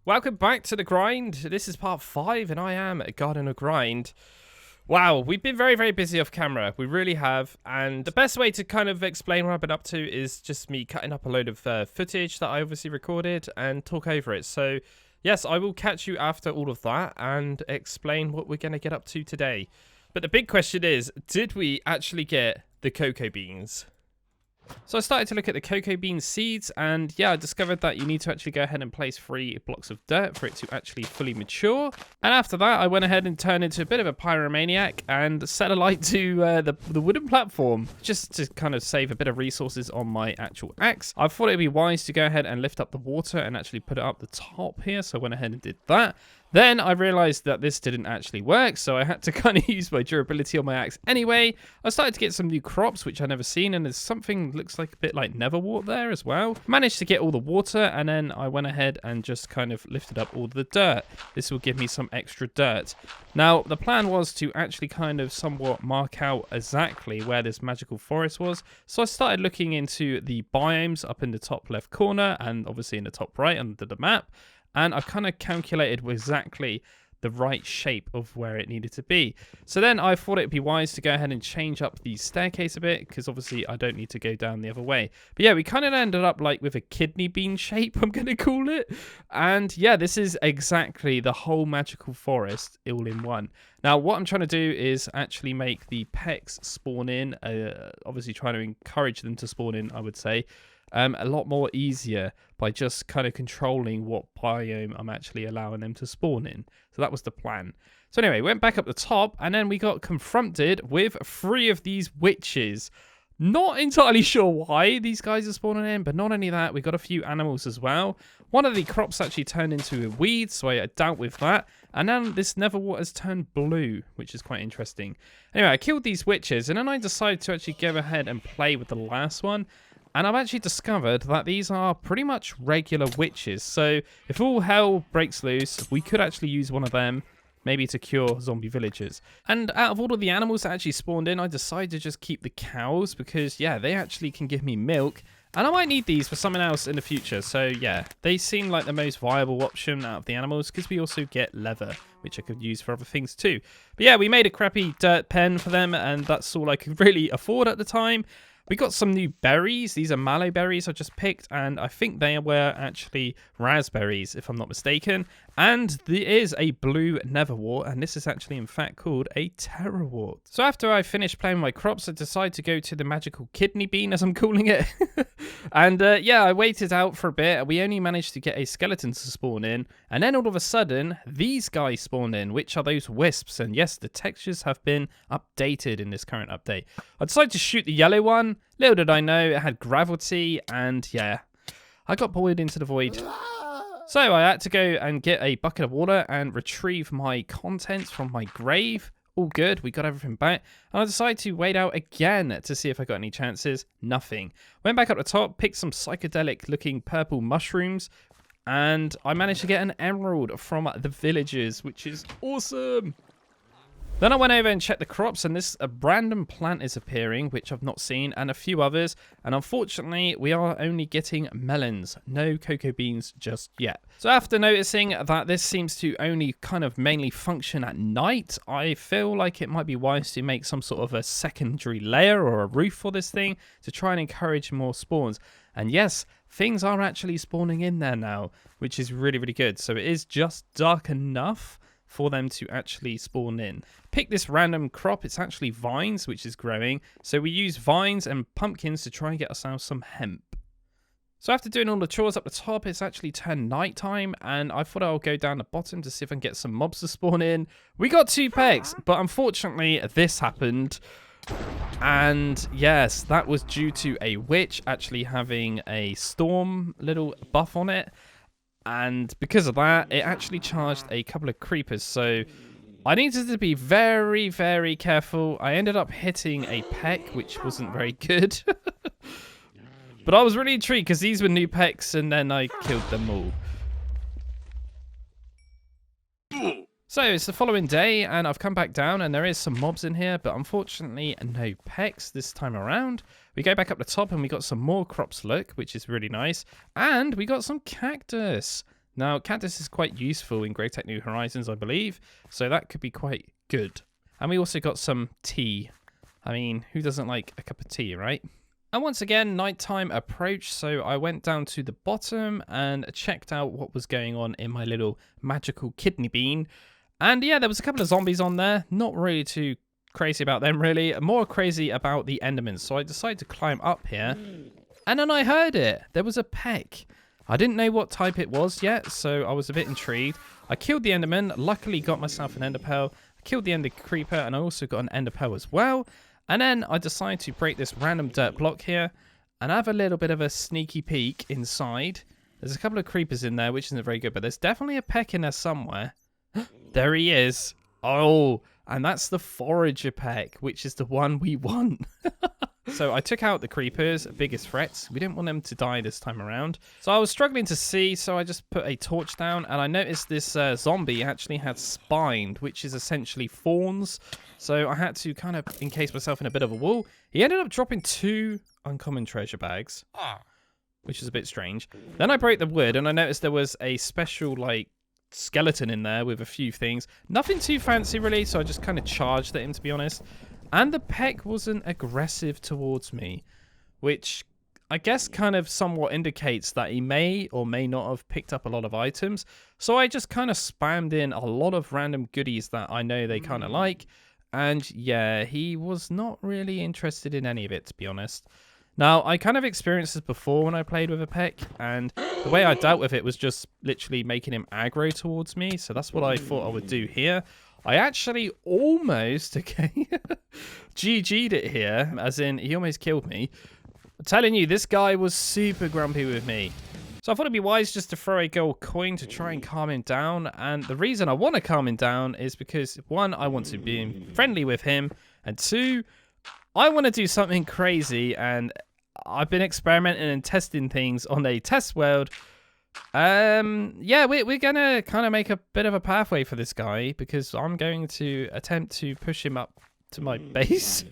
Welcome back to the grind. This is part 5 and I am a Gardener Grind. Wow, we've been very busy off camera. We really have. And the best way to kind of explain what I've been up to is just me cutting up a load of footage that I obviously recorded and talk over it. So yes, I will catch you after all of that and explain what we're going to get up to today. But the big question is, did we actually get the cocoa beans? So I started to look at the cocoa bean seeds, and yeah, I discovered that you need to actually go ahead and place 3 blocks of dirt for it to actually fully mature. And after that, I went ahead and turned into a bit of a pyromaniac and set a light to the wooden platform, just to kind of save a bit of resources on my actual axe. I thought it'd be wise to go ahead and lift up the water and actually put it up the top here, so I went ahead and did that. Then I realized that this didn't actually work, so I had to kind of use my durability on my axe anyway. I started to get some new crops, which I'd never seen, and there's something looks like a bit like netherwort there as well. Managed to get all the water, and then I went ahead and just kind of lifted up all the dirt. This will give me some extra dirt. Now, the plan was to actually kind of somewhat mark out exactly where this magical forest was. So I started looking into the biomes up in the top left corner, and obviously in the top right under the map. And I kind of calculated exactly the right shape of where it needed to be. So then I thought it'd be wise to go ahead and change up the staircase a bit, because obviously I don't need to go down the other way. But yeah, we kind of ended up like with a kidney bean shape, I'm going to call it. And yeah, this is exactly the whole magical forest all in one. Now, what I'm trying to do is actually make the Pechs spawn in, obviously trying to encourage them to spawn in, I would say. A lot more easier by just kind of controlling what biome I'm actually allowing them to spawn in. So that was the plan. So anyway, went back up the top, and then we got confronted with 3 of these witches. Not entirely sure why these guys are spawning in, but not only that, we got a few animals as well. One of the crops actually turned into a weed, so I dealt with that. And then this netherwort has turned blue, which is quite interesting. Anyway, I killed these witches, and then I decided to actually go ahead and play with the last one. And I've actually discovered that these are pretty much regular witches. So if all hell breaks loose, we could actually use one of them, maybe to cure zombie villagers. And out of all of the animals that actually spawned in, I decided to just keep the cows because, yeah, they actually can give me milk. And I might need these for something else in the future. So, yeah, they seem like the most viable option out of the animals because we also get leather, which I could use for other things too. But, yeah, we made a crappy dirt pen for them, and that's all I could really afford at the time. We got some new berries. These are mallow berries I just picked, and I think they were actually raspberries, if I'm not mistaken. And there is a blue netherwort, and this is actually, in fact, called a terrorwort. So after I finished playing my crops, I decided to go to the magical kidney bean, as I'm calling it. And yeah, I waited out for a bit. We only managed to get a skeleton to spawn in, and then all of a sudden, these guys spawned in, which are those wisps. And yes, the textures have been updated in this current update. I decided to shoot the yellow one. Little did I know it had gravity, and yeah, I got boiled into the void. So I had to go and get a bucket of water and retrieve my contents from my grave. All good, we got everything back. And I decided to wait out again to see if I got any chances. Nothing. Went back up the top, picked some psychedelic looking purple mushrooms, and I managed to get an emerald from the villagers, which is awesome. Then I went over and checked the crops, and a random plant is appearing, which I've not seen, and a few others. And unfortunately, we are only getting melons, no cocoa beans just yet. So after noticing that this seems to only kind of mainly function at night, I feel like it might be wise to make some sort of a secondary layer or a roof for this thing to try and encourage more spawns. And yes, things are actually spawning in there now, which is really good. So it is just dark enough for them to actually spawn in. Pick this random crop. It's actually vines, which is growing. So we use vines and pumpkins to try and get ourselves some hemp. So after doing all the chores up the top, it's actually turned nighttime, and I thought I'll go down the bottom to see if I can get some mobs to spawn in. We got 2 Pechs, but unfortunately this happened. And yes, that was due to a witch actually having a storm little buff on it. And because of that, it actually charged a couple of creepers. So I needed to be very careful. I ended up hitting a Pech, which wasn't very good. But I was really intrigued because these were new Pechs, and then I killed them all. So it's the following day, and I've come back down, and there is some mobs in here, but unfortunately no Pechs this time around. We go back up the top, and we got some more crops, look, which is really nice. And we got some cactus. Now, cactus is quite useful in Gregtech New Horizons, I believe, so that could be quite good. And we also got some tea. I mean, who doesn't like a cup of tea, right? And once again, nighttime approached, so I went down to the bottom and checked out what was going on in my little magical kidney bean. And yeah, there was a couple of zombies on there. Not really too crazy about them, really. More crazy about the endermans. So I decided to climb up here. And then I heard it. There was a peck. I didn't know what type it was yet, so I was a bit intrigued. I killed the enderman. Luckily got myself an ender pearl. I killed the ender creeper, and I also got an ender pearl as well. And then I decided to break this random dirt block here and have a little bit of a sneaky peek inside. There's a couple of creepers in there, which isn't very good, but there's definitely a peck in there somewhere. There he is. Oh, and that's the forager peck, which is the one we want. So I took out the creepers, biggest threats. We didn't want them to die this time around. So I was struggling to see, so I just put a torch down, and I noticed this zombie actually had spined, which is essentially thorns. So I had to kind of encase myself in a bit of a wool. He ended up dropping 2 uncommon treasure bags, which is a bit strange. Then I broke the wood, and I noticed there was a special, like, skeleton in there with a few things. Nothing too fancy, really, so I just kind of charged at him, to be honest. And the peck wasn't aggressive towards me, which I guess kind of somewhat indicates that he may or may not have picked up a lot of items. So I just kind of spammed in a lot of random goodies that I know they kind of like. And yeah, he was not really interested in any of it, to be honest. Now, I kind of experienced this before when I played with a peck, and the way I dealt with it was just literally making him aggro towards me. So that's what I thought I would do here. I actually almost, okay, GG'd it here, as in he almost killed me. I'm telling you, this guy was super grumpy with me. So I thought it'd be wise just to throw a gold coin to try and calm him down. And the reason I want to calm him down is because, 1, I want to be friendly with him. And 2, I want to do something crazy. And I've been experimenting and testing things on a test world. Yeah, we're gonna kind of make a bit of a pathway for this guy, because I'm going to attempt to push him up to my base.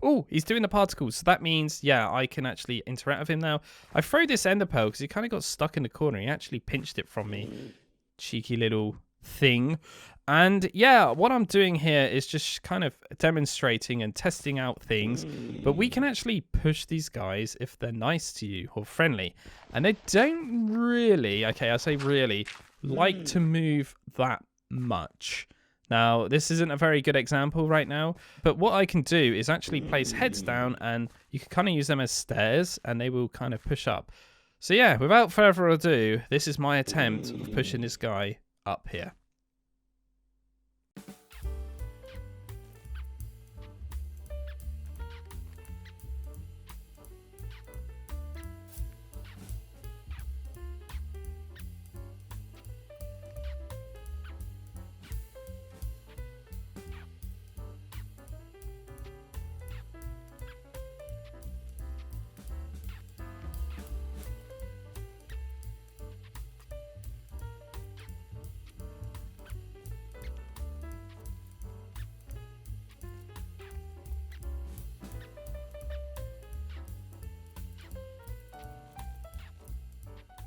Oh, he's doing the particles, so that means, yeah, I can actually interact with him now. I throw this ender pearl because he kind of got stuck in the corner. He actually pinched it from me. Cheeky little thing. And yeah, what I'm doing here is just kind of demonstrating and testing out things. But we can actually push these guys if they're nice to you or friendly. And they don't really, okay, I say really, like to move that much. Now, this isn't a very good example right now. But what I can do is actually place heads down, and you can kind of use them as stairs, and they will kind of push up. So yeah, without further ado, this is my attempt of pushing this guy up here.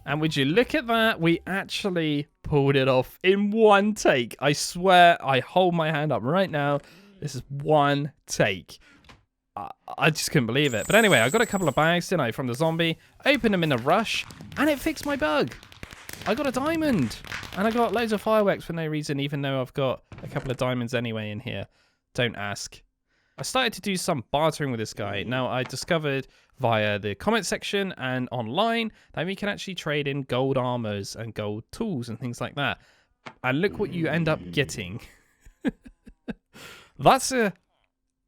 And would you look at that? We actually pulled it off in one take. I swear, I hold my hand up right now. This is one take. I just couldn't believe it. But anyway, I got a couple of bags, didn't I, from the zombie. Opened them in a rush, and it fixed my bug. I got a diamond. And I got loads of fireworks for no reason, even though I've got a couple of diamonds anyway in here. Don't ask. I started to do some bartering with this guy. Now, I discovered via the comment section and online that we can actually trade in gold armors and gold tools and things like that. And look what you end up getting. That's a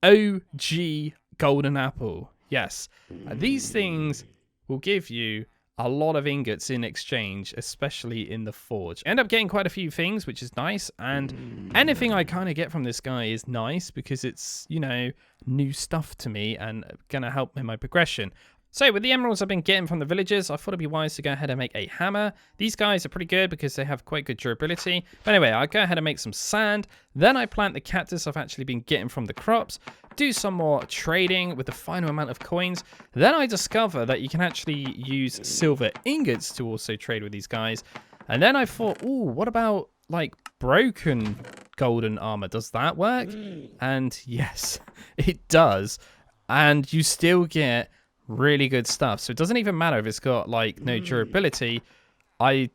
OG golden apple. Yes. And these things will give you a lot of ingots in exchange, especially in the forge. End up getting quite a few things, which is nice. And anything I kind of get from this guy is nice because it's, you know, new stuff to me and gonna help in my progression. So with the emeralds I've been getting from the villagers, I thought it'd be wise to go ahead and make a hammer. These guys are pretty good because they have quite good durability. But anyway, I'll go ahead and make some sand. Then I plant the cactus I've actually been getting from the crops. Do some more trading with the final amount of coins. Then I discover that you can actually use silver ingots to also trade with these guys. And then I thought, ooh, what about like broken golden armor? Does that work? And yes, it does. And you still get really good stuff. So it doesn't even matter if it's got like no durability. I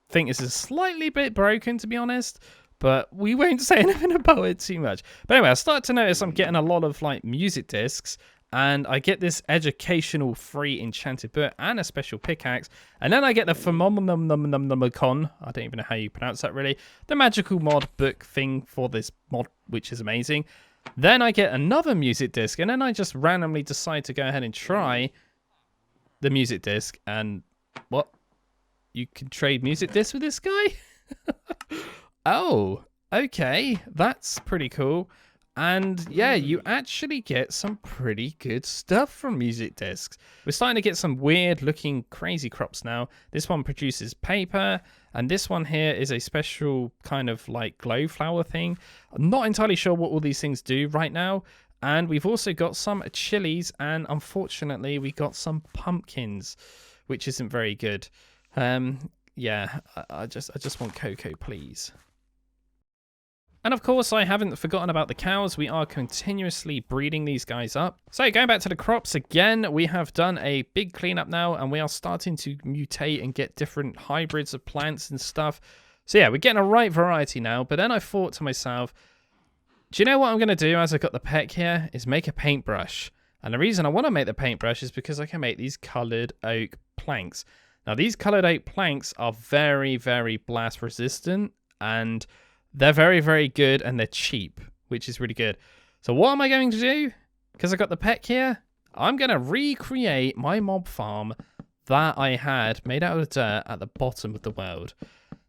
think this is slightly bit broken, to be honest, but we won't say anything about it too much. But anyway, I start to notice I'm getting a lot of like music discs, and I get this educational free enchanted book and a special pickaxe, and then I get the Phenomenomicon, I don't even know how you pronounce that really, the magical mod book thing for this mod, which is amazing. Then I get another music disc, and then I just randomly decide to go ahead and try the music disc, and what? You can trade music discs with this guy? Oh, okay, that's pretty cool. And yeah, you actually get some pretty good stuff from music discs. We're starting to get some weird looking crazy crops now. This one produces paper, and this one here is a special kind of like glow flower thing. I'm not entirely sure what all these things do right now. And we've also got some chilies, and unfortunately we got some pumpkins, which isn't very good. Yeah, I just want cocoa, please. And of course, I haven't forgotten about the cows. We are continuously breeding these guys up. So going back to the crops again, we have done a big cleanup now, and we are starting to mutate and get different hybrids of plants and stuff. So yeah, we're getting a right variety now. But then I thought to myself, do you know what I'm going to do as I got the Pech here? Is make a paintbrush. And the reason I want to make the paintbrush is because I can make these colored oak planks. Now, these colored oak planks are very, very blast resistant, and they're very, very good, and they're cheap, which is really good. So what am I going to do? Because I got the Pech here, I'm going to recreate my mob farm that I had made out of dirt at the bottom of the world.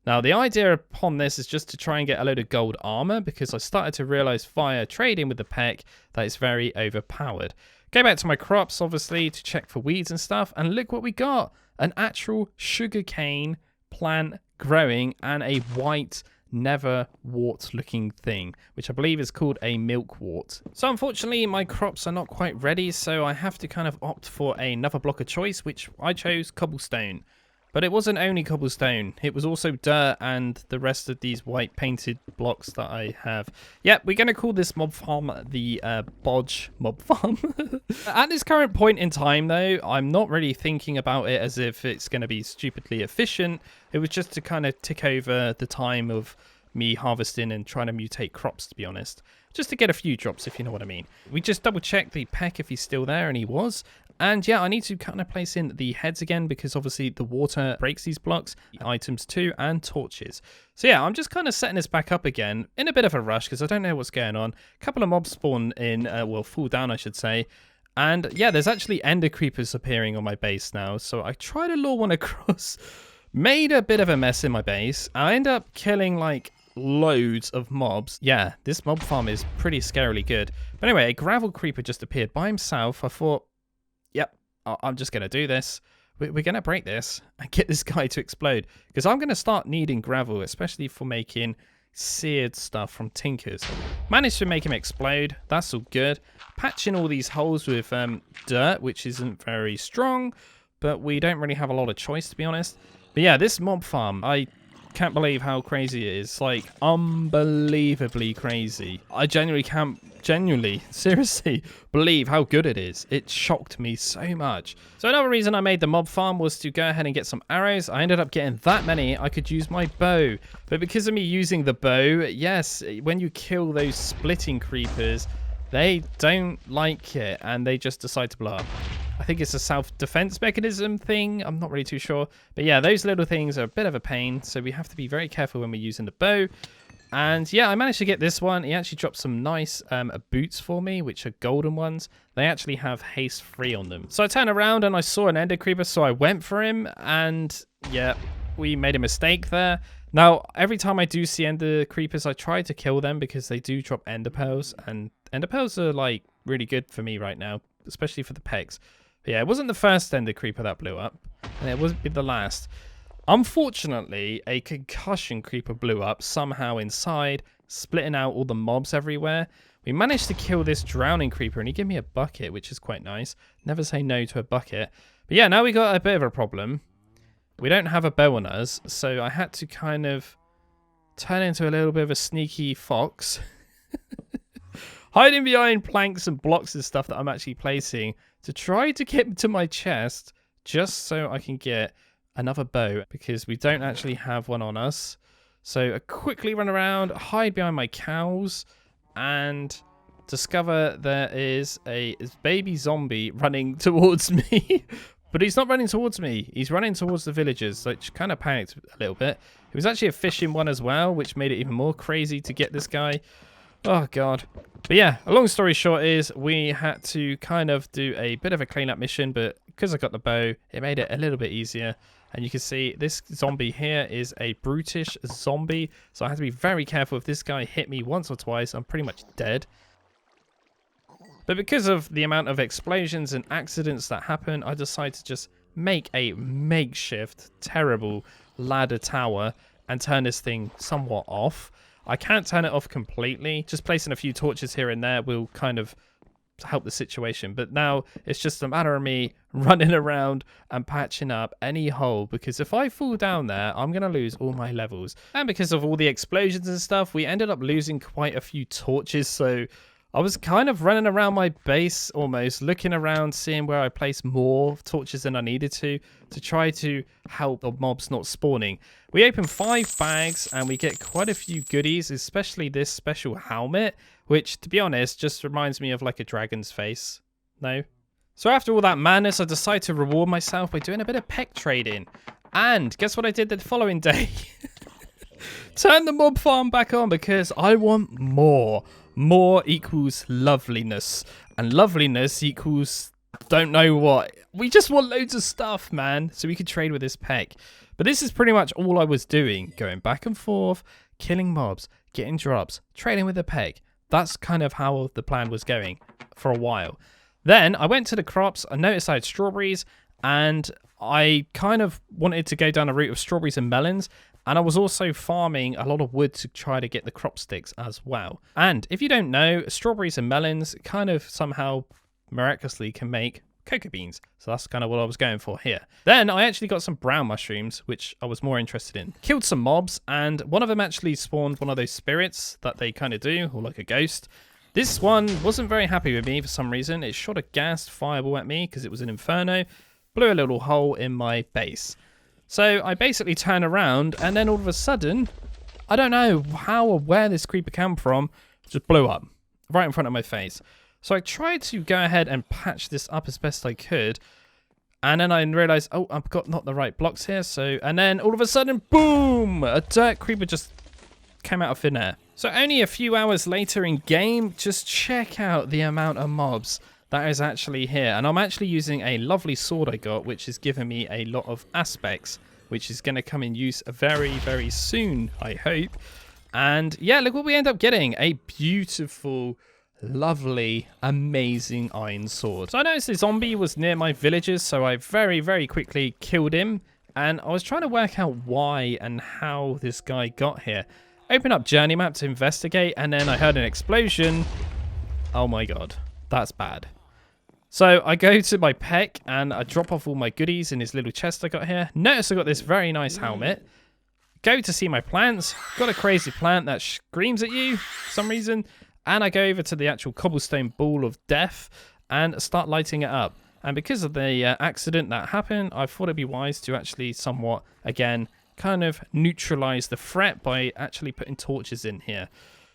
Now, the idea upon this is just to try and get a load of gold armor, because I started to realize via trading with the Pech that it's very overpowered. Go back to my crops, obviously, to check for weeds and stuff, and look what we got. An actual sugarcane plant growing, and a white never wart looking thing, which I believe is called a milkwort. So unfortunately my crops are not quite ready, so I have to kind of opt for another block of choice, which I chose cobblestone. But it wasn't only cobblestone, it was also dirt and the rest of these white painted blocks that I have. Yep, we're going to call this mob farm the Bodge mob farm. At this current point in time though, I'm not really thinking about it as if it's going to be stupidly efficient. It was just to kind of tick over the time of me harvesting and trying to mutate crops, to be honest. Just to get a few drops, if you know what I mean. We just double checked the Pech if he's still there, and he was. And yeah, I need to kind of place in the heads again, because obviously the water breaks these blocks, items too, and torches. So yeah, I'm just kind of setting this back up again in a bit of a rush, because I don't know what's going on. A couple of mobs spawn in, well, fall down, I should say. And yeah, there's actually ender creepers appearing on my base now. So I tried to lure one across, made a bit of a mess in my base. I end up killing like loads of mobs. Yeah, this mob farm is pretty scarily good. But anyway, a gravel creeper just appeared by himself. I thought, yep, I'm just going to do this. We're going to break this and get this guy to explode, because I'm going to start needing gravel, especially for making seared stuff from tinkers. Managed to make him explode. That's all good. Patching all these holes with dirt, which isn't very strong, but we don't really have a lot of choice, to be honest. But yeah, this mob farm, I can't believe how crazy it is. Like, unbelievably crazy. I genuinely, seriously believe how good it is. It shocked me so much. So another reason I made the mob farm was to go ahead and get some arrows. I ended up getting that many. I could use my bow. But because of me using the bow, yes, when you kill those splitting creepers, they don't like it, and they just decide to blow up. I think it's a self-defense mechanism thing. I'm not really too sure. But yeah, those little things are a bit of a pain, so we have to be very careful when we're using the bow. And yeah, I managed to get this one. He actually dropped some nice boots for me, which are golden ones. They actually have haste 3 on them. So I turned around and I saw an ender creeper, so I went for him. And yeah, we made a mistake there. Now, every time I do see ender creepers, I try to kill them because they do drop ender pearls. And ender pearls are like really good for me right now, especially for the pegs. But yeah, it wasn't the first ender creeper that blew up, and it wasn't the last. Unfortunately, a concussion creeper blew up somehow inside, splitting out all the mobs everywhere. We managed to kill this drowning creeper, and he gave me a bucket, which is quite nice. Never say no to a bucket. But yeah, now we got a bit of a problem. we don't have a bow on us, so I had to kind of turn into a little bit of a sneaky fox. Hiding behind planks and blocks and stuff that I'm actually placing to try to get to my chest just so I can get another bow, because we don't actually have one on us. So I quickly run around, hide behind my cows, and discover there is a baby zombie running towards me. But he's not running towards me. He's running towards the villagers, which kind of panicked a little bit. It was actually a fishing one as well, which made it even more crazy to get this guy. Oh, God. But yeah, a long story short is we had to kind of do a bit of a cleanup mission, but because I got the bow, it made it a little bit easier. And you can see this zombie here is a brutish zombie, so I had to be very careful. If this guy hit me once or twice, I'm pretty much dead. But because of the amount of explosions and accidents that happen, I decided to just make a makeshift, terrible ladder tower and turn this thing somewhat off. I can't turn it off completely. Just placing a few torches here and there will kind of help the situation. But now it's just a matter of me running around and patching up any hole, because if I fall down there, I'm going to lose all my levels. And because of all the explosions and stuff, we ended up losing quite a few torches. So I was kind of running around my base almost, looking around, seeing where I placed more torches than I needed to try to help the mobs not spawning. We open 5 bags and we get quite a few goodies, especially this special helmet, which, to be honest, just reminds me of like a dragon's face. No? So after all that madness, I decided to reward myself by doing a bit of Pech trading. And guess what I did the following day? Turn the mob farm back on, because I want more. More equals loveliness, and loveliness equals don't know what. We just want loads of stuff, man, so we could trade with this Pech. But this is pretty much all I was doing, going back and forth, killing mobs, getting drops, trading with the Pech. That's kind of how the plan was going for a while. Then I went to the crops. I noticed I had strawberries, and I kind of wanted to go down a route of strawberries and melons. And I was also farming a lot of wood to try to get the crop sticks as well. And if you don't know, strawberries and melons kind of somehow miraculously can make cocoa beans. So that's kind of what I was going for here. Then I actually got some brown mushrooms, which I was more interested in. Killed some mobs, and one of them actually spawned one of those spirits that they kind of do, or like a ghost. This one wasn't very happy with me for some reason. It shot a gassed fireball at me because it was an inferno. Blew a little hole in my base. So I basically turn around, and then all of a sudden, I don't know how or where this creeper came from, just blew up right in front of my face. So I tried to go ahead and patch this up as best I could, and then I realized, oh, I've got not the right blocks here. So, and then all of a sudden, boom, a dirt creeper just came out of thin air. So only a few hours later in game, just check out the amount of mobs that is actually here. And I'm actually using a lovely sword I got, which has given me a lot of aspects, which is going to come in use very, very soon, I hope. And yeah, look what we end up getting. A beautiful, lovely, amazing iron sword. So I noticed the zombie was near my villagers, so I very, very quickly killed him. And I was trying to work out why and how this guy got here. Open up journey map to investigate, and then I heard an explosion. Oh my god, that's bad. So I go to my Pech and I drop off all my goodies in this little chest I got here. Notice I got this very nice helmet. Go to see my plants. Got a crazy plant that screams at you for some reason. And I go over to the actual cobblestone ball of death and start lighting it up. And because of the accident that happened, I thought it'd be wise to actually somewhat, again, kind of neutralize the threat by actually putting torches in here.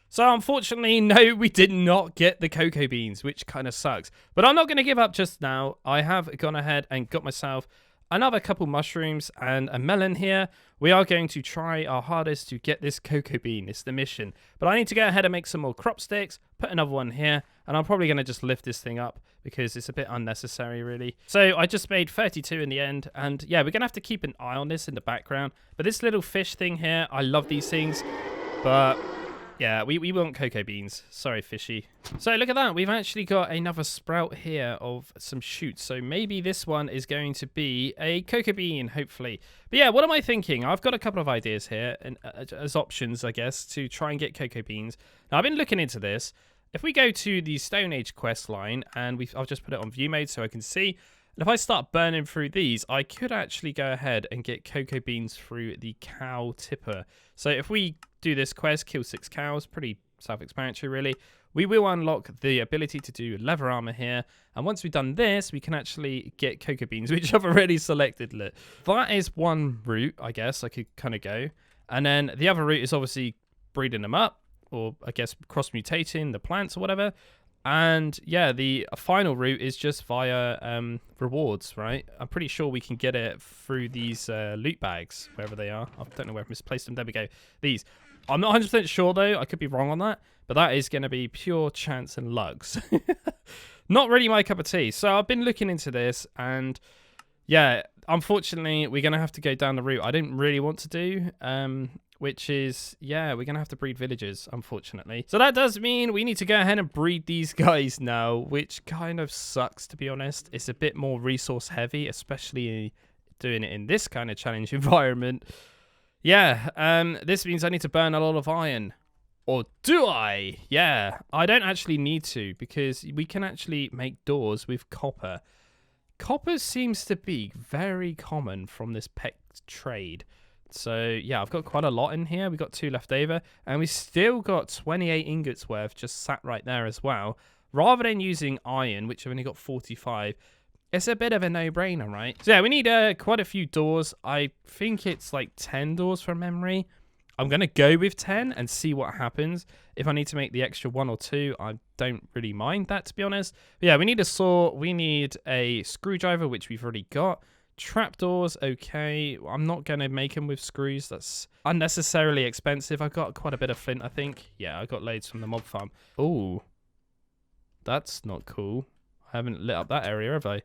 So unfortunately, no, we did not get the cocoa beans, which kind of sucks. But I'm not going to give up just now. I have gone ahead and got myself another couple mushrooms and a melon here. We are going to try our hardest to get this cocoa bean. It's the mission. But I need to go ahead and make some more crop sticks, put another one here, and I'm probably going to just lift this thing up because it's a bit unnecessary, really. So I just made 32 in the end, and yeah, we're going to have to keep an eye on this in the background. But this little fish thing here, I love these things, but yeah, we want cocoa beans. Sorry, fishy. So look at that. We've actually got another sprout here of some shoots. So maybe this one is going to be a cocoa bean, hopefully. But yeah, what am I thinking? I've got a couple of ideas here and as options, I guess, to try and get cocoa beans. Now, I've been looking into this. If we go to the Stone Age quest line, and I'll just put it on view mode so I can see. And if I start burning through these, I could actually go ahead and get cocoa beans through the cow tipper. So if we do this quest, kill 6 cows, pretty self-explanatory really, we will unlock the ability to do leather armor here. And once we've done this, we can actually get cocoa beans, which I've already selected. Look, that is one route, I guess I could kind of go. And then the other route is obviously breeding them up, or I guess cross-mutating the plants or whatever. And yeah, the final route is just via rewards, right? I'm pretty sure we can get it through these loot bags, wherever they are. I don't know where I've misplaced them. There we go. These. I'm not 100% sure, though. I could be wrong on that. But that is going to be pure chance and lugs. Not really my cup of tea. So I've been looking into this. And yeah, unfortunately, we're going to have to go down the route I didn't really want to do. Which is, yeah, we're going to have to breed villagers, unfortunately. So that does mean we need to go ahead and breed these guys now, which kind of sucks, to be honest. It's a bit more resource heavy, especially doing it in this kind of challenge environment. Yeah, this means I need to burn a lot of iron. Or do I? Yeah, I don't actually need to, because we can actually make doors with copper. Copper seems to be very common from this Pech trade. So, yeah, I've got quite a lot in here. We've got 2 left over. And we still got 28 ingots worth just sat right there as well. Rather than using iron, which I've only got 45, it's a bit of a no-brainer, right? So, yeah, we need quite a few doors. I think it's like 10 doors from memory. I'm going to go with 10 and see what happens. If I need to make the extra 1 or 2, I don't really mind that, to be honest. But, yeah, we need a saw. We need a screwdriver, which we've already got. Trapdoors, okay. I'm not going to make them with screws. That's unnecessarily expensive. I got quite a bit of flint, I think. Yeah, I got loads from the mob farm. Oh, that's not cool. I haven't lit up that area, have I?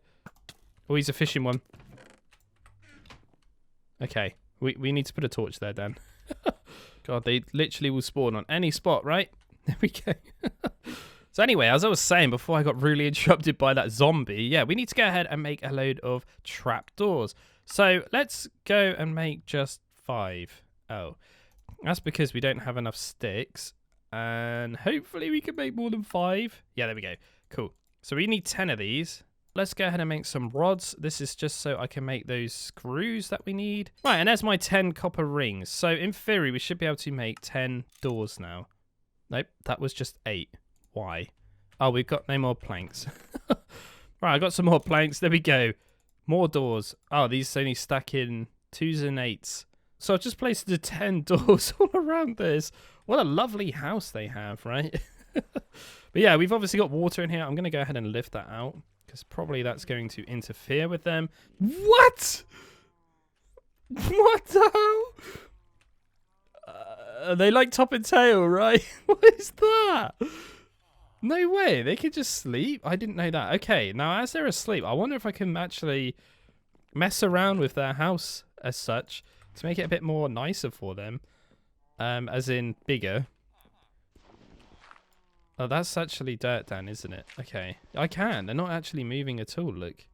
Oh, he's a fishing one. Okay, we need to put a torch there, Dan. God, they literally will spawn on any spot, right? There we go. So anyway, as I was saying before I got really interrupted by that zombie, yeah, we need to go ahead and make a load of trapdoors. So let's go and make just 5. Oh, that's because we don't have enough sticks. And hopefully we can make more than 5. Yeah, there we go. Cool. So we need 10 of these. Let's go ahead and make some rods. This is just so I can make those screws that we need. Right, and there's my 10 copper rings. So in theory, we should be able to make 10 doors now. Nope, that was just 8. Why? Oh, we've got no more planks. Right, I got some more planks. There we go. More doors. Oh, these only stack in 2s and 8s. So I've just placed the 10 doors all around this. What a lovely house they have, right? But yeah, we've obviously got water in here. I'm going to go ahead and lift that out, because probably that's going to interfere with them. What? What the hell? They like top and tail, right? What is that? No way. They could just sleep? I didn't know that. Okay, now as they're asleep, I wonder if I can actually mess around with their house as such to make it a bit more nicer for them. As in bigger. Oh, that's actually dirt, Dan, isn't it? Okay. I can. They're not actually moving at all, look.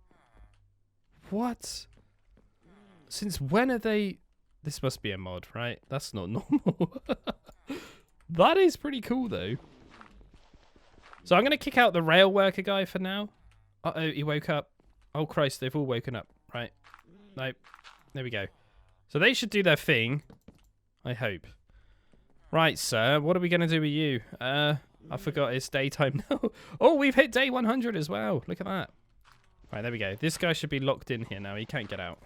What? Since when are they... This must be a mod, right? That's not normal. That is pretty cool, though. So I'm going to kick out the rail worker guy for now. Uh-oh, he woke up. Oh, Christ, they've all woken up. Right. Nope. There we go. So they should do their thing. I hope. Right, sir. What are we going to do with you? I forgot it's daytime now. Oh, we've hit day 100 as well. Look at that. Right, there we go. This guy should be locked in here now. He can't get out.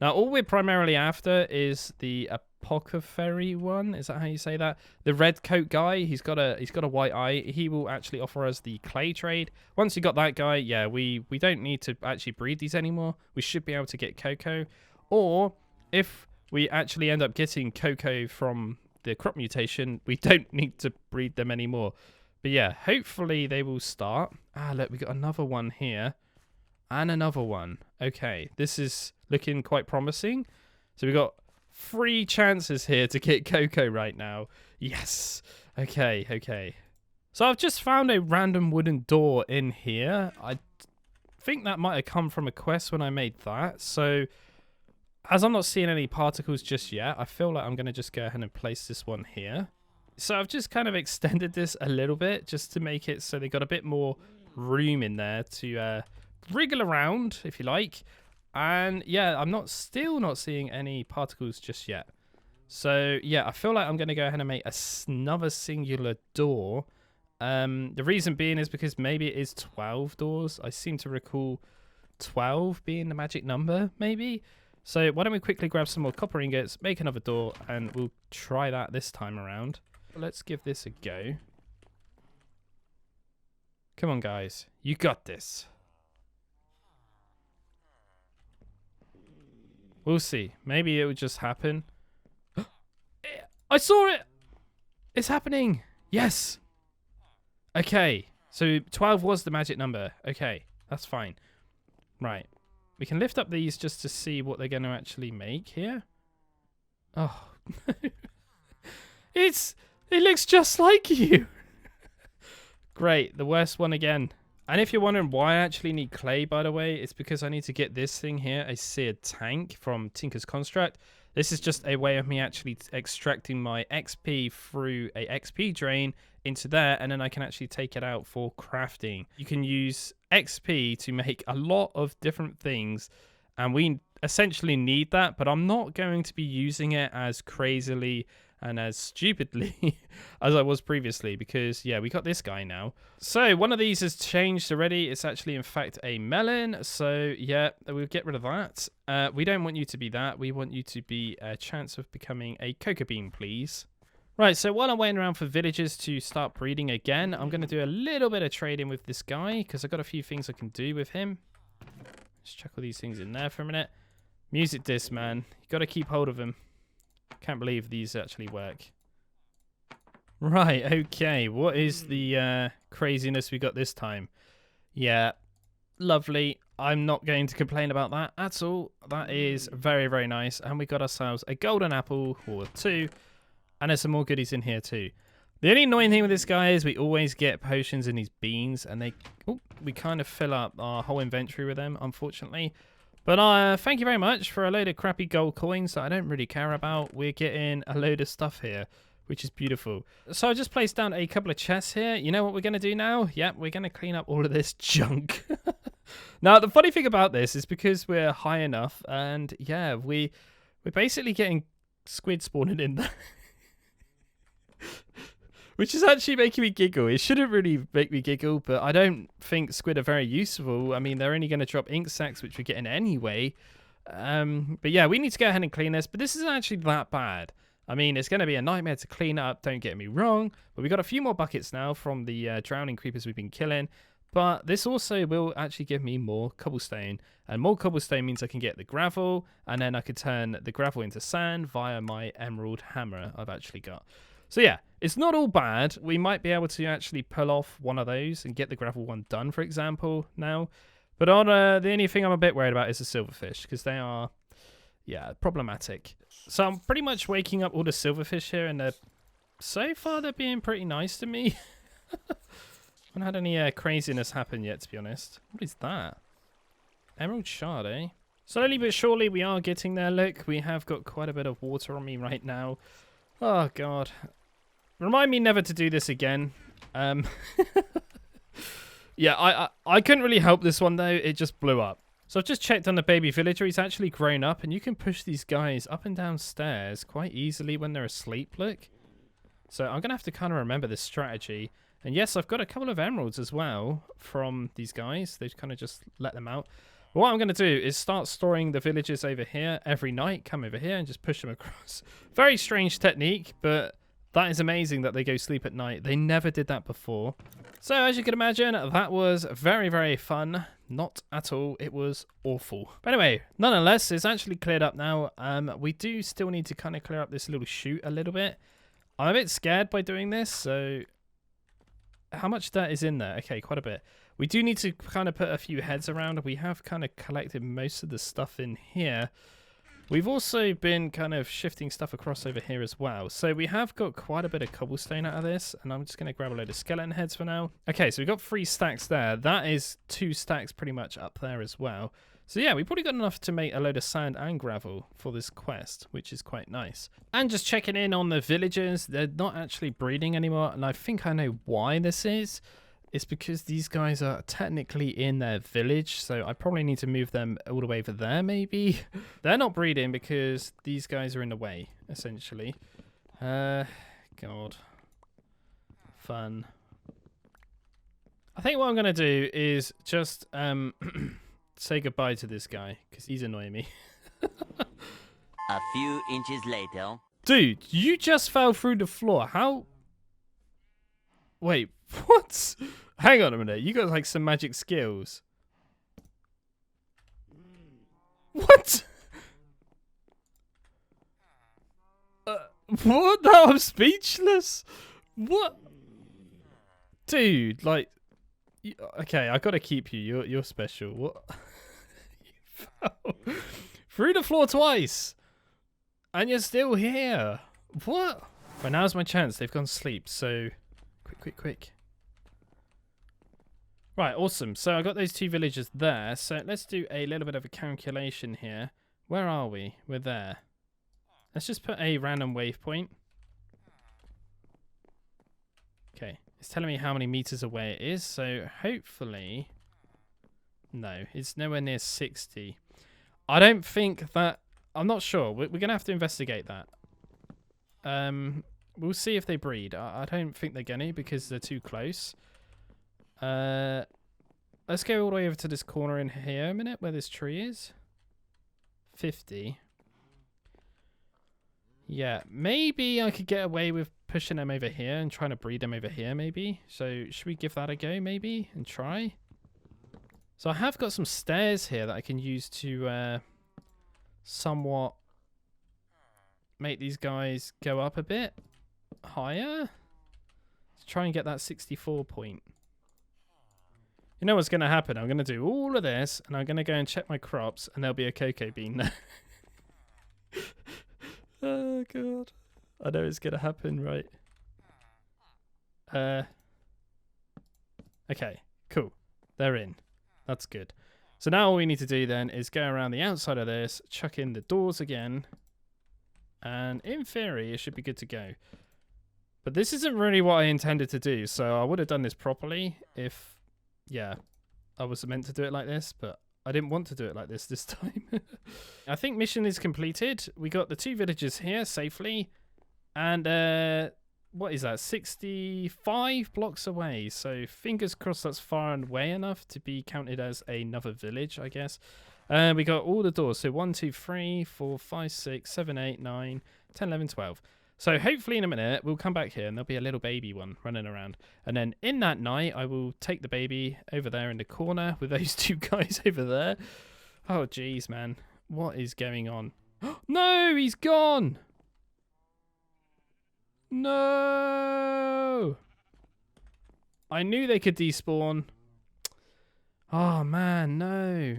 Now, all we're primarily after is the apothecary one. Is that how you say that? The red coat guy. He's got a white eye. He will actually offer us the clay trade. Once you got that guy, yeah, we don't need to actually breed these anymore. We should be able to get cocoa. Or if we actually end up getting cocoa from the crop mutation, we don't need to breed them anymore. But yeah, hopefully they will start. Ah, look, we got another one here. And another one. Okay, this is looking quite promising. So we've got 3 chances here to get cocoa right now. Yes. Okay, okay. So I've just found a random wooden door in here. I think that might have come from a quest when I made that. So as I'm not seeing any particles just yet, I feel like I'm going to just go ahead and place this one here. So I've just kind of extended this a little bit just to make it so they got a bit more room in there to wriggle around, if you like. And yeah, I'm still not seeing any particles just yet. So yeah, I feel like I'm going to go ahead and make another singular door. The reason being is because maybe it is 12 doors. I seem to recall 12 being the magic number, maybe. So why don't we quickly grab some more copper ingots, make another door, and we'll try that this time around. Let's give this a go. Come on, guys. You got this. We'll see. Maybe it would just happen. I saw it! It's happening! Yes! Okay. So 12 was the magic number. Okay. That's fine. Right. We can lift up these just to see what they're going to actually make here. Oh. It looks just like you. Great. The worst one again. And if you're wondering why I actually need clay, by the way, it's because I need to get this thing here, a seared tank from Tinker's Construct. This is just a way of me actually extracting my XP through a XP drain into there, and then I can actually take it out for crafting. You can use XP to make a lot of different things, and we essentially need that, but I'm not going to be using it as crazily and as stupidly as I was previously, because yeah, we got this guy now. So one of these has changed already. It's actually in fact a melon, so yeah, we'll get rid of that. We don't want you to be that. We want you to be a chance of becoming a cocoa bean, please. Right, so while I'm waiting around for villagers to start breeding again, I'm going to do a little bit of trading with this guy, because I've got a few things I can do with him. Let's chuck all these things in there for a minute. Music disc, man. You got to keep hold of them. Can't believe these actually work. Right, okay. What is the craziness we got this time? Yeah, lovely. I'm not going to complain about that at all. That is very, very nice. And we got ourselves a golden apple or 2. And there's some more goodies in here too. The only annoying thing with this guy is we always get potions in these beans. And we kind of fill up our whole inventory with them, unfortunately. But thank you very much for a load of crappy gold coins that I don't really care about. We're getting a load of stuff here, which is beautiful. So I just placed down a couple of chests here. You know what we're going to do now? Yep, we're going to clean up all of this junk. Now, the funny thing about this is because we're high enough, and yeah, we're basically getting squid spawning in there. Which is actually making me giggle. It shouldn't really make me giggle, but I don't think squid are very useful. I mean, they're only going to drop ink sacs, which we're getting anyway. But yeah, we need to go ahead and clean this. But this isn't actually that bad. I mean, it's going to be a nightmare to clean up, don't get me wrong. But we got a few more buckets now from the drowning creepers we've been killing. But this also will actually give me more cobblestone. And more cobblestone means I can get the gravel. And then I could turn the gravel into sand via my emerald hammer I've actually got. So yeah, it's not all bad. We might be able to actually pull off one of those and get the gravel one done, for example, now. But on the only thing I'm a bit worried about is the silverfish, because they are, yeah, problematic. So I'm pretty much waking up all the silverfish here, and so far they're being pretty nice to me. Haven't had any craziness happen yet, to be honest. What is that? Emerald shard, eh? Slowly but surely we are getting there. Look, we have got quite a bit of water on me right now. Oh, God. Remind me never to do this again. Yeah, I couldn't really help this one, though. It just blew up. So I've just checked on the baby villager. He's actually grown up, and you can push these guys up and down stairs quite easily when they're asleep, look. So I'm going to have to kind of remember this strategy. And yes, I've got a couple of emeralds as well from these guys. They've kind of just let them out. But what I'm going to do is start storing the villagers over here every night. Come over here and just push them across. Very strange technique, but that is amazing that they go sleep at night. They never did that before. So as you can imagine, that was very, very fun. Not at all. It was awful. But anyway, nonetheless, it's actually cleared up now. We do still need to kind of clear up this little chute a little bit. I'm a bit scared by doing this, so how much dirt is in there? Okay, quite a bit. We do need to kind of put a few heads around. We have kind of collected most of the stuff in here. We've also been kind of shifting stuff across over here as well. So we have got quite a bit of cobblestone out of this. And I'm just going to grab a load of skeleton heads for now. Okay, so we've got 3 stacks there. That is 2 stacks pretty much up there as well. So yeah, we've probably got enough to make a load of sand and gravel for this quest, which is quite nice. And just checking in on the villagers. They're not actually breeding anymore. And I think I know why this is. it's because these guys are technically in their village, so I probably need to move them all the way over there, maybe. They're not breeding because these guys are in the way, essentially. God. Fun. I think what I'm going to do is just say goodbye to this guy, because he's annoying me. A few inches later. Dude, you just fell through the floor. How? Wait, what? Hang on a minute. You got like some magic skills. What? What? No, I'm speechless. What? Dude, like, okay, I gotta keep you. You're special. What? You fell through the floor twice, and you're still here. What? Right, now's my chance. They've gone to sleep, so quick. Right, awesome. So I got those 2 villagers there. So let's do a little bit of a calculation here. Where are we? We're there. Let's just put a random waypoint. Okay, it's telling me how many meters away it is. So hopefully, no, it's nowhere near 60. I don't think that. I'm not sure. We're gonna have to investigate that. We'll see if they breed. I don't think they're gonna because they're too close. Let's go all the way over to this corner in here a minute where this tree is. 50. Yeah, maybe I could get away with pushing them over here and trying to breed them over here maybe. So should we give that a go maybe and try? So I have got some stairs here that I can use to somewhat make these guys go up a bit higher. Let's try and get that 64 point. You know what's going to happen? I'm going to do all of this and I'm going to go and check my crops and there'll be a cocoa bean there. Oh, God. I know it's going to happen, right? Okay, cool. They're in. That's good. So now all we need to do then is go around the outside of this, chuck in the doors again, and in theory, it should be good to go. But this isn't really what I intended to do, so I would have done this properly if, yeah, I was meant to do it like this, but I didn't want to do it like this time. I think mission is completed. We got the 2 villagers here safely, and what is that? 65 blocks away. So fingers crossed that's far and away enough to be counted as another village, I guess. We got all the doors. So 1, 2, 3, 4, 5, 6, 7, 8, 9, 10, 11, 12. So hopefully in a minute we'll come back here and there'll be a little baby one running around. And then in that night I will take the baby over there in the corner with those 2 guys over there. Oh jeez, man. What is going on? No, he's gone. No. I knew they could despawn. Oh man, no.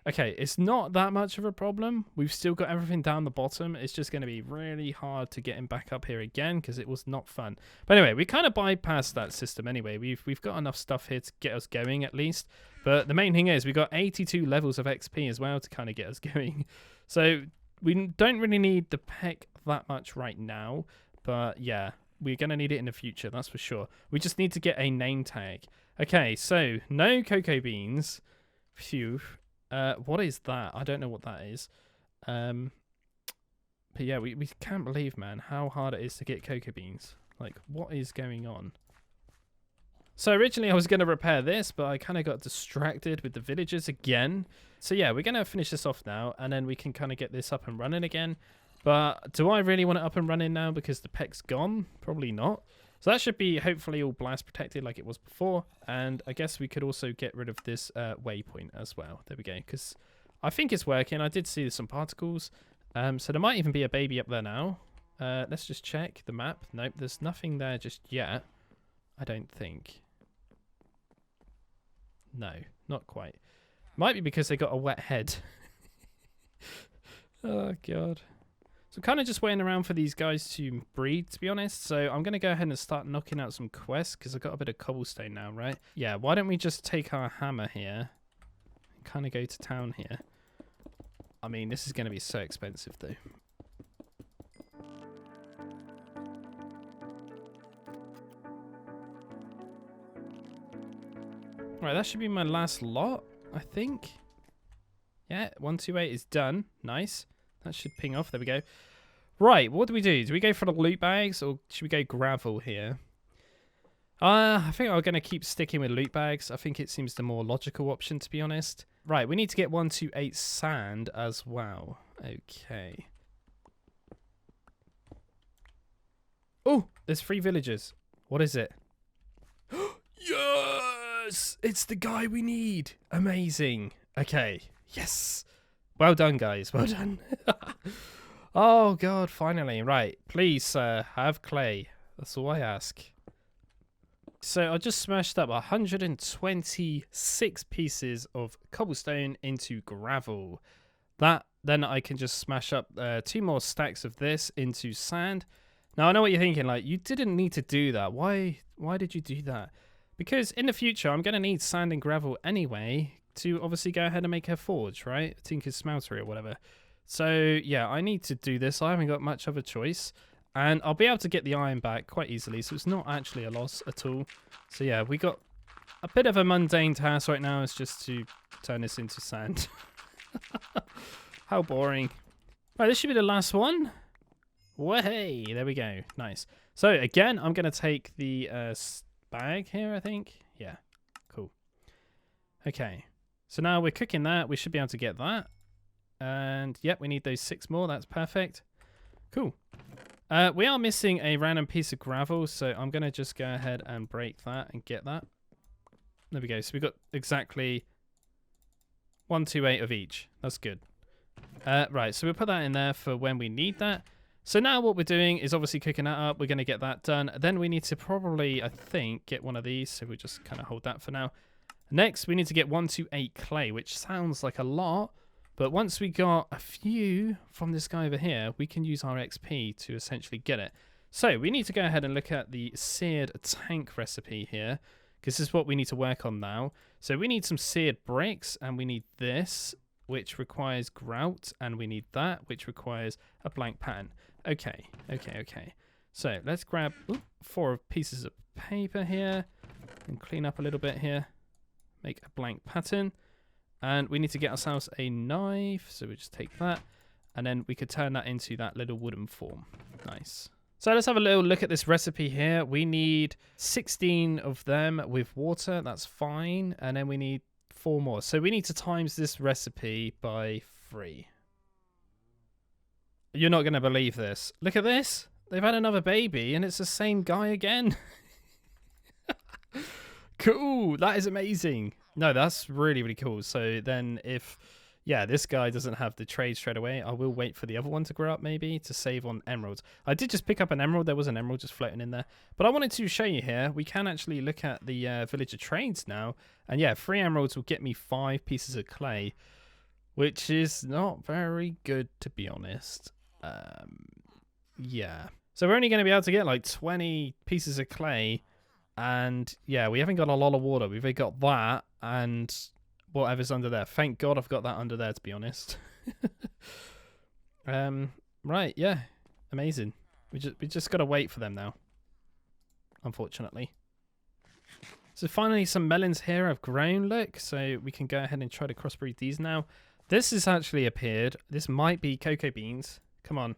Okay, it's not that much of a problem. We've still got everything down the bottom. It's just going to be really hard to get him back up here again because it was not fun. But anyway, we kind of bypassed that system anyway. We've got enough stuff here to get us going at least. But the main thing is we got 82 levels of XP as well to kind of get us going. So we don't really need the Pech that much right now. But yeah, we're going to need it in the future, that's for sure. We just need to get a name tag. Okay, so no cocoa beans. Phew. What is that? I don't know what that is. But yeah, we can't believe, man, how hard it is to get cocoa beans. Like, what is going on? So originally I was going to repair this, but I kind of got distracted with the villagers again. So yeah, we're going to finish this off now, and then we can kind of get this up and running again. But do I really want it up and running now because the Pech's gone? Probably not. So that should be hopefully all blast protected like it was before. And I guess we could also get rid of this waypoint as well. There we go. Because I think it's working. I did see some particles. So there might even be a baby up there now. Let's just check the map. Nope, there's nothing there just yet. I don't think. No, not quite. Might be because they got a wet head. Oh, God. So kind of just waiting around for these guys to breed, to be honest. So I'm going to go ahead and start knocking out some quests because I've got a bit of cobblestone now, right? Yeah, why don't we just take our hammer here and kind of go to town here. I mean, this is going to be so expensive, though. Right, that should be my last lot, I think. Yeah, 128 is done. Nice. That should ping off. There we go. Right, what do we do? Do we go for the loot bags or should we go gravel here? I think I'm going to keep sticking with loot bags. I think it seems the more logical option, to be honest. Right, we need to get 128 sand as well. Okay. Oh, there's 3 villagers. What is it? Yes! It's the guy we need. Amazing. Okay. Yes. Well done, guys. Well done. Oh, God, finally. Right. Please, sir, have clay. That's all I ask. So I just smashed up 126 pieces of cobblestone into gravel. Then I can just smash up 2 more stacks of this into sand. Now, I know what you're thinking, like, you didn't need to do that. Why did you do that? Because in the future, I'm going to need sand and gravel anyway to obviously go ahead and make a forge, right? Tinker's smeltery or whatever. So, yeah, I need to do this. I haven't got much of a choice. And I'll be able to get the iron back quite easily, so it's not actually a loss at all. So, yeah, we got a bit of a mundane task right now. It's just to turn this into sand. How boring. Right, this should be the last one. Way, there we go. Nice. So, again, I'm going to take the bag here, I think. Yeah, cool. Okay, so now we're cooking that. We should be able to get that. And, yep, we need those 6 more. That's perfect. Cool. We are missing a random piece of gravel, so I'm going to just go ahead and break that and get that. There we go. So we've got exactly 128 of each. That's good. Right, so we'll put that in there for when we need that. So now what we're doing is obviously cooking that up. We're going to get that done. Then we need to probably, I think, get one of these. So we'll just kind of hold that for now. Next, we need to get 128 clay, which sounds like a lot. But once we got a few from this guy over here, we can use our XP to essentially get it. So we need to go ahead and look at the seared tank recipe here, because this is what we need to work on now. So we need some seared bricks, and we need this, which requires grout, and we need that, which requires a blank pattern. Okay. So let's grab 4 pieces of paper here and clean up a little bit here. Make a blank pattern. And we need to get ourselves a knife, so we just take that, and then we could turn that into that little wooden form. Nice. So let's have a little look at this recipe here. We need 16 of them with water, that's fine, and then we need 4 more. So we need to times this recipe by 3. You're not going to believe this. Look at this. They've had another baby, and it's the same guy again. Cool, that is amazing. No, that's really, really cool. So then if, yeah, this guy doesn't have the trade straight away, I will wait for the other one to grow up maybe to save on emeralds. I did just pick up an emerald. There was an emerald just floating in there. But I wanted to show you here, we can actually look at the villager trades now. And yeah, 3 emeralds will get me 5 pieces of clay, which is not very good, to be honest. Yeah. So we're only going to be able to get like 20 pieces of clay. And yeah, we haven't got a lot of water. We've got that and whatever's under there. Thank God I've got that under there, to be honest. Right, yeah. Amazing. We just got to wait for them now, unfortunately. So finally some melons here have grown, look. So we can go ahead and try to crossbreed these now. This has actually appeared. This might be cocoa beans. Come on.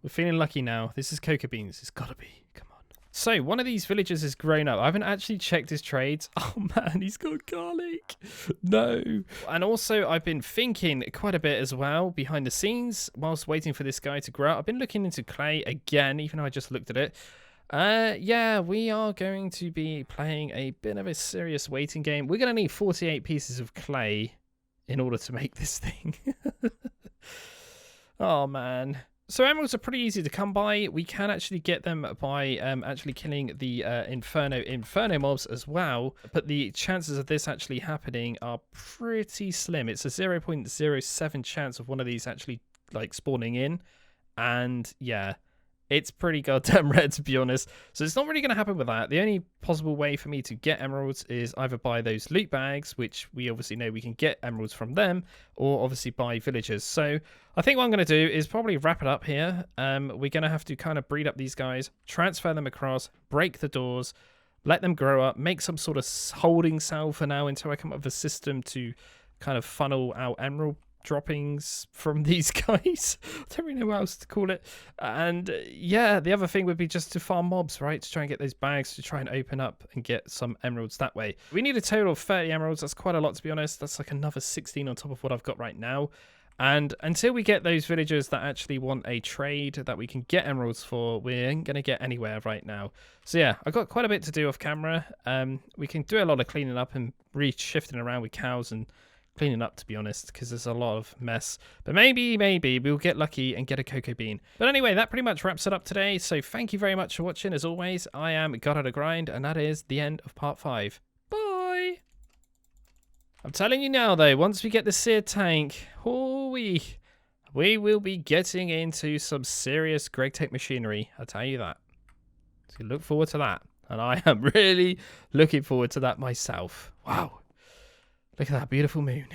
We're feeling lucky now. This is cocoa beans. It's got to be. Come on. So, one of these villagers has grown up. I haven't actually checked his trades. Oh, man, he's got garlic. No. And also, I've been thinking quite a bit as well behind the scenes whilst waiting for this guy to grow up. I've been looking into clay again, even though I just looked at it. Yeah, we are going to be playing a bit of a serious waiting game. We're going to need 48 pieces of clay in order to make this thing. Oh, man. So emeralds are pretty easy to come by. We can actually get them by actually killing the inferno mobs as well. But the chances of this actually happening are pretty slim. It's a 0.07 chance of one of these actually like spawning in. And yeah, it's pretty goddamn rare, to be honest. So it's not really going to happen with that. The only possible way for me to get emeralds is either buy those loot bags, which we obviously know we can get emeralds from them, or obviously buy villagers. So I think what I'm going to do is probably wrap it up here. We're going to have to kind of breed up these guys, transfer them across, break the doors, let them grow up, make some sort of holding cell for now until I come up with a system to kind of funnel out emerald droppings from these guys. I don't really know what else to call it. And yeah, the other thing would be just to farm mobs, right? To try and get those bags to try and open up and get some emeralds that way. We need a total of 30 emeralds. That's quite a lot, to be honest. That's like another 16 on top of what I've got right now. And until we get those villagers that actually want a trade that we can get emeralds for, we ain't going to get anywhere right now. So yeah, I've got quite a bit to do off camera. We can do a lot of cleaning up and re-shifting around with cows and cleaning up, to be honest, because there's a lot of mess. But maybe we'll get lucky and get a cocoa bean. But anyway, that pretty much wraps it up today. So thank you very much for watching. As always, I am God on a Grind, and that is the end of part 5. Bye! I'm telling you now, though, once we get the seared tank, we will be getting into some serious Gregtech machinery. I'll tell you that. So look forward to that. And I am really looking forward to that myself. Wow. Look at that beautiful moon.